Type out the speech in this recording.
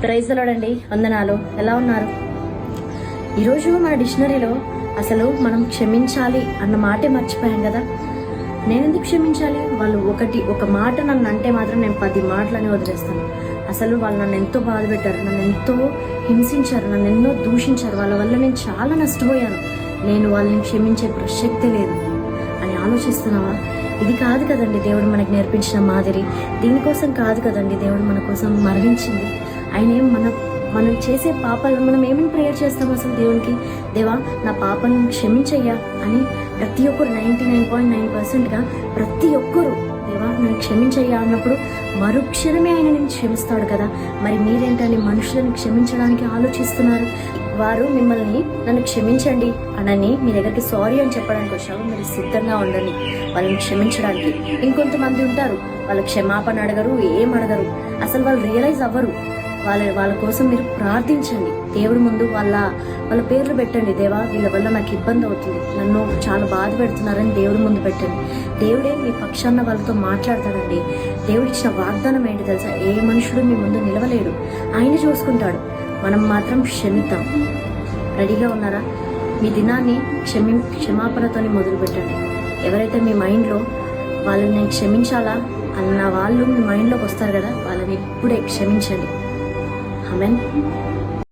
Praise lord, వందనాలు. ఎలా ఉన్నారు? ఈరోజు మన డిక్షనరీలో అసలు మనం క్షమించాలి అన్న మాటే మర్చిపోయాం కదా. నేను ఎందుకు క్షమించాలి? వాళ్ళు ఒక మాట నన్ను అంటే మాత్రం నేను 10 మాటలని వదిలేస్తాను. అసలు వాళ్ళు నన్ను ఎంతో బాధ పెట్టారు, నన్ను ఎంతో హింసించారు, నన్ను ఎన్నో దూషించారు. వాళ్ళ వల్ల నేను చాలా నష్టపోయాను. నేను వాళ్ళని క్షమించే ప్రసక్తే లేదు అని ఆలోచిస్తున్నావా? ఇది కాదు కదండి దేవుడు మనకు నేర్పించిన మాదిరి. దీనికోసం కాదు కదండి దేవుడు మన కోసం మరణించింది. ఆయన మనం చేసే పాపాలను మనం ఏమని ప్రేయర్ చేస్తాం అసలు దేవునికి? దేవా, నా పాపాలను క్షమించయ్యా అని ప్రతి ఒక్కరు 99.9%గా ప్రతి ఒక్కరు దేవా నన్ను క్షమించయ్యా అన్నప్పుడు మరుక్షణమే ఆయన నేను క్షమిస్తాడు కదా. మరి మీరేంటండి మనుషులను క్షమించడానికి ఆలోచిస్తున్నారు? వారు మిమ్మల్ని నన్ను క్షమించండి అనని మీ దగ్గరికి సారీ అని చెప్పడానికి వచ్చాము. మీరు సిద్ధంగా ఉండండి వాళ్ళని క్షమించడానికి. ఇంకొంతమంది ఉంటారు, వాళ్ళ క్షమాపణ అడగరు, ఏం అడగరు, అసలు వాళ్ళు రియలైజ్ అవ్వరు. వాళ్ళ కోసం మీరు ప్రార్థించండి. దేవుడి ముందు వాళ్ళ పేర్లు పెట్టండి. దేవా, వీళ్ళ వల్ల నాకు ఇబ్బంది అవుతుంది, నన్ను చాలా బాధ పెడుతున్నారని దేవుడి ముందు పెట్టండి. దేవుడే మీ పక్షాన వాళ్ళతో మాట్లాడతాడండి. దేవుడి ఇచ్చిన వాగ్దానం ఏంటి తెలుసా? ఏ మనుషుడు మీ ముందు నిలవలేడు, ఆయన చూసుకుంటాడు. మనం మాత్రం క్షమిద్దాం. రెడీగా ఉన్నారా? మీ దినాన్ని క్షమాపణతోని మొదలు పెట్టండి. ఎవరైతే మీ మైండ్లో వాళ్ళని నేను క్షమించాలా అన్న వాళ్ళు మీ మైండ్లోకి వస్తారు కదా, వాళ్ళని ఇప్పుడే క్షమించండి. ఆమేన్.